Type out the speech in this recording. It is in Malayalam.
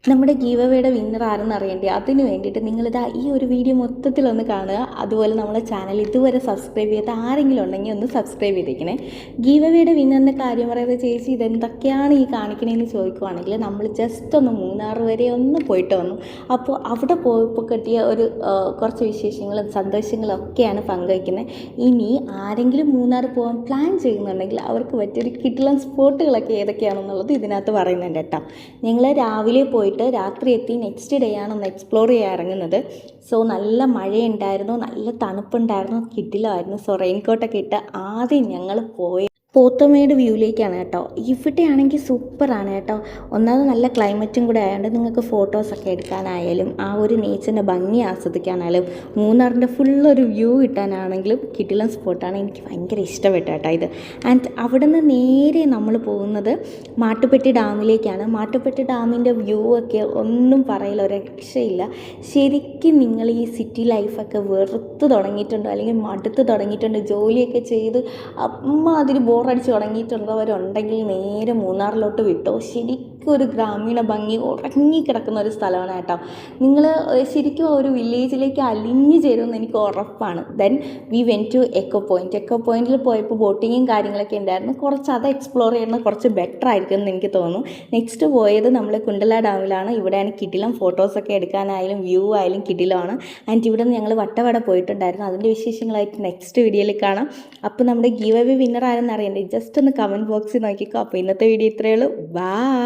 നമ്മുടെ ഗീവ് അവേയുടെ വിന്നർ ആരെന്ന് അറിയേണ്ടത് അതിന് വേണ്ടിയിട്ട് നിങ്ങളിതാ ഈ ഒരു വീഡിയോ മൊത്തത്തിലൊന്ന് കാണുക. അതുപോലെ നമ്മളെ ചാനൽ ഇതുവരെ സബ്സ്ക്രൈബ് ചെയ്യാത്ത ആരെങ്കിലും ഉണ്ടെങ്കിൽ ഒന്ന് സബ്സ്ക്രൈബ് ചെയ്തേക്കണേ. ഗീവ് അവേയുടെ വിന്നറിൻ്റെ കാര്യം പറയുന്നത് ചേച്ചി ഇതെന്തൊക്കെയാണ് ഈ കാണിക്കണേന്ന് ചോദിക്കുവാണെങ്കിൽ നമ്മൾ ജസ്റ്റ് ഒന്ന് മൂന്നാർ വരെ ഒന്ന് പോയിട്ട് വന്നു. അപ്പോൾ അവിടെ പോയപ്പോൾ കിട്ടിയ ഒരു കുറച്ച് വിശേഷങ്ങളും സന്തോഷങ്ങളും ഒക്കെയാണ് പങ്കുവയ്ക്കുന്നത്. ഇനി ആരെങ്കിലും മൂന്നാർ പോകാൻ പ്ലാൻ ചെയ്യുന്നുണ്ടെങ്കിൽ അവർക്ക് പറ്റിയൊരു കിടിലൻ സ്പോട്ടുകളൊക്കെ ഏതൊക്കെയാണെന്നുള്ളത് ഇതിനകത്ത് പറയുന്നുണ്ട് കേട്ടോ. നിങ്ങൾ രാവിലെ പോയിട്ട് രാത്രി എത്തി നെക്സ്റ്റ് ഡേ ആണ് ഒന്ന് എക്സ്പ്ലോർ ചെയ്യാൻ ഇറങ്ങുന്നത്. സോ നല്ല മഴയുണ്ടായിരുന്നു, നല്ല തണുപ്പുണ്ടായിരുന്നു, കിടിലമായിരുന്നു. സോ റെയിൻകോട്ടൊക്കെ ഇട്ട് ആദ്യം ഞങ്ങൾ പോത്തമേട് വ്യൂവിലേക്കാണ് കേട്ടോ. ഇവിടെയാണെങ്കിൽ സൂപ്പറാണ് കേട്ടോ. ഒന്നാമത് നല്ല ക്ലൈമറ്റും കൂടെ ആയതുകൊണ്ട് നിങ്ങൾക്ക് ഫോട്ടോസൊക്കെ എടുക്കാനായാലും ആ ഒരു നേച്ചറിൻ്റെ ഭംഗി ആസ്വദിക്കാനായാലും മൂന്നാറിൻ്റെ ഫുള്ളൊരു വ്യൂ കിട്ടാനാണെങ്കിലും കിടിലൻ സ്പോട്ടാണ്. എനിക്ക് ഭയങ്കര ഇഷ്ടപ്പെട്ടു കേട്ടോ ഇത്. ആൻഡ് അവിടെ നിന്ന് നേരെ നമ്മൾ പോകുന്നത് മാട്ടുപ്പെട്ടി ഡാമിലേക്കാണ്. മാട്ടുപ്പെട്ടി ഡാമിൻ്റെ വ്യൂ ഒക്കെ ഒന്നും പറയില്ല, ഒരു രക്ഷയില്ല. ശരിക്കും നിങ്ങൾ ഈ സിറ്റി ലൈഫൊക്കെ വെറുത്ത് തുടങ്ങിയിട്ടുണ്ടോ അല്ലെങ്കിൽ മടുത്ത് തുടങ്ങിയിട്ടുണ്ടോ, ജോലിയൊക്കെ ചെയ്ത് അതിന് ബോറടിച്ച് തുടങ്ങിയിട്ടുള്ളവരുണ്ടെങ്കിൽ നേരെ മൂന്നാറിലോട്ട് വിട്ടോ. ശരിക്കും ഒരു ഗ്രാമീണ ഭംഗി ഉറങ്ങിക്കിടക്കുന്ന ഒരു സ്ഥലമാണ് കേട്ടോ. നിങ്ങൾ ശരിക്കും ഒരു വില്ലേജിലേക്ക് അലിഞ്ഞു ചേരുമെന്ന് എനിക്ക് ഉറപ്പാണ്. Then we went to eco point. Eco പോയിൻറ്റിൽ പോയപ്പോൾ ബോട്ടിങ്ങും കാര്യങ്ങളൊക്കെ ഉണ്ടായിരുന്നു. കുറച്ച് അത് എക്സ്പ്ലോർ ചെയ്യുന്നത് കുറച്ച് ബെറ്റർ ആയിരിക്കും എന്ന് എനിക്ക് തോന്നുന്നു. നെക്സ്റ്റ് പോയത് നമ്മൾ കുണ്ടല ഡാമിലാണ്. ഇവിടെയാണ് കിടിലം ഫോട്ടോസൊക്കെ എടുക്കാനായാലും വ്യൂ ആയാലും കിടിലമാണ്. ആൻഡ് ഇവിടെ നിന്ന് ഞങ്ങൾ വട്ടവട പോയിട്ടുണ്ടായിരുന്നു. അതിൻ്റെ വിശേഷങ്ങളായിട്ട് നെക്സ്റ്റ് വീഡിയോയിൽ കാണാം. അപ്പോൾ നമ്മുടെ ഗീവ് അവേ വിന്നർ ആരെന്ന് അറിയണ്ടേ, ജസ്റ്റ് ഒന്ന് കമൻറ്റ് ബോക്സിൽ നോക്കിക്കോ. അപ്പോൾ ഇന്നത്തെ വീഡിയോ ഇത്രയേ ഉള്ളൂ. ബൈ.